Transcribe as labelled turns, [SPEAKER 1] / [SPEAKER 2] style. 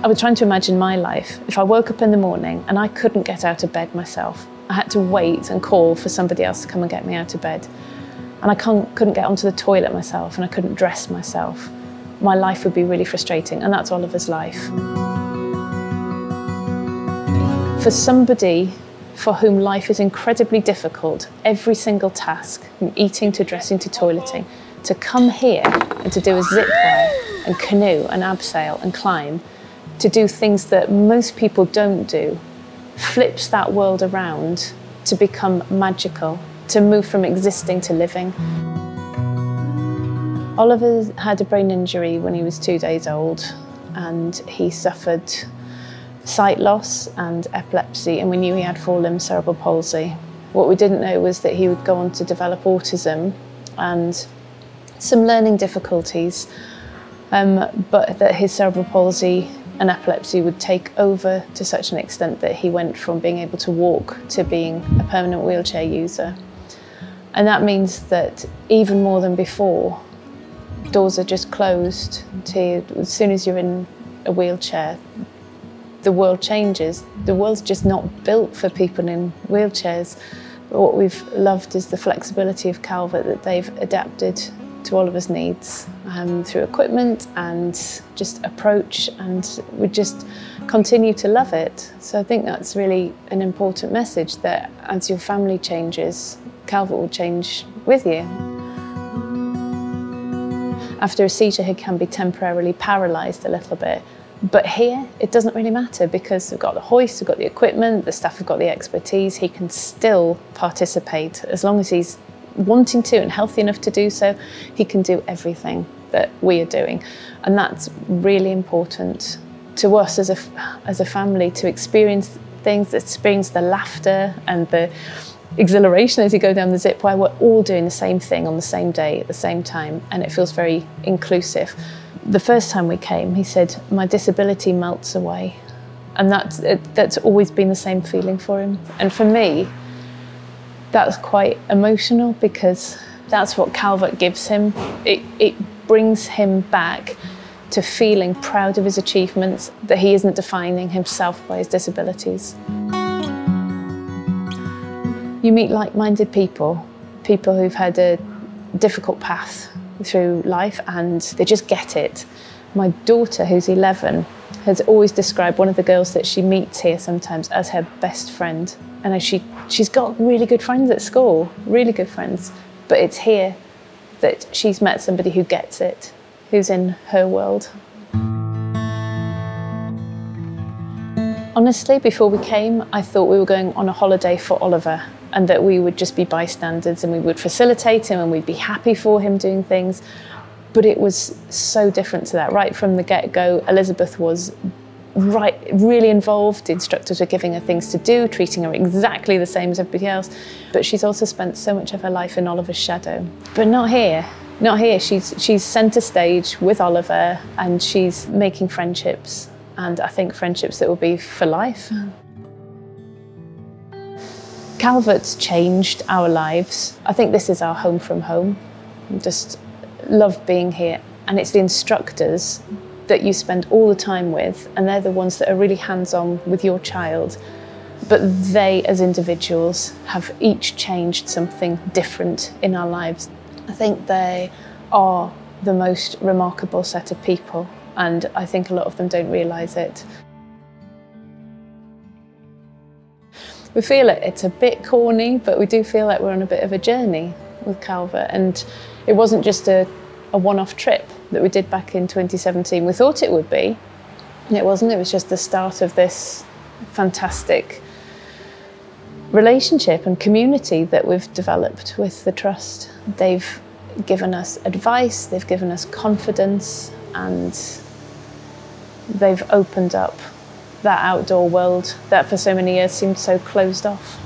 [SPEAKER 1] I was trying to imagine my life if I woke up in the morning and I couldn't get out of bed myself. I had to wait and call for somebody else to come and get me out of bed. And I couldn't get onto the toilet myself, and I couldn't dress myself. My life would be really frustrating, and that's Oliver's life. For somebody for whom life is incredibly difficult, every single task, from eating to dressing to toileting, to come here and to do a zip wire and canoe and abseil and climb, to do things that most people don't do, flips that world around to become magical, to move from existing to living. Oliver had a brain injury when he was 2 days old, and he suffered sight loss and epilepsy, and we knew he had four-limb cerebral palsy. What we didn't know was that he would go on to develop autism and some learning difficulties, but that his cerebral palsy and epilepsy would take over to such an extent that he went from being able to walk to being a permanent wheelchair user. And that means that even more than before, doors are just closed to, as soon as you're in a wheelchair, the world changes. The world's just not built for people in wheelchairs. But what we've loved is the flexibility of Calvert, that they've adapted to all of us needs through equipment and just approach, and we just continue to love it. So I think that's really an important message, that as your family changes, Calvert will change with you. After a seizure, he can be temporarily paralysed a little bit. But here, it doesn't really matter, because we've got the hoist, we've got the equipment, the staff have got the expertise. He can still participate as long as he's wanting to and healthy enough to do so. He can do everything that we are doing. And that's really important to us as a family, to experience things, experience the laughter and the exhilaration as you go down the zip wire. We're all doing the same thing on the same day at the same time, and it feels very inclusive. The first time we came, he said, "My disability melts away." And that's always been the same feeling for him. And for me, that's quite emotional, because that's what Calvert gives him. It brings him back to feeling proud of his achievements, that he isn't defining himself by his disabilities. You meet like-minded people, people who've had a difficult path through life, and they just get it. My daughter, who's 11, has always described one of the girls that she meets here sometimes as her best friend. And she's got really good friends at school, really good friends, but it's here that she's met somebody who gets it, who's in her world. Honestly, before we came, I thought we were going on a holiday for Oliver, and that we would just be bystanders and we would facilitate him and we'd be happy for him doing things. But it was so different to that. Right from the get-go, Elizabeth was really involved. The instructors were giving her things to do, treating her exactly the same as everybody else. But she's also spent so much of her life in Oliver's shadow. But not here. Not here. She's centre stage with Oliver, and she's making friendships. And I think friendships that will be for life. Calvert's changed our lives. I think this is our home from home. I just love being here. And it's the instructors that you spend all the time with, and they're the ones that are really hands-on with your child. But they, as individuals, have each changed something different in our lives. I think they are the most remarkable set of people, and I think a lot of them don't realise it. We feel it's a bit corny, but we do feel like we're on a bit of a journey with Calvert. And it wasn't just a one-off trip that we did back in 2017. We thought it would be, and it wasn't. It was just the start of this fantastic relationship and community that we've developed with the Trust. They've given us advice, they've given us confidence, and they've opened up that outdoor world that for so many years seemed so closed off.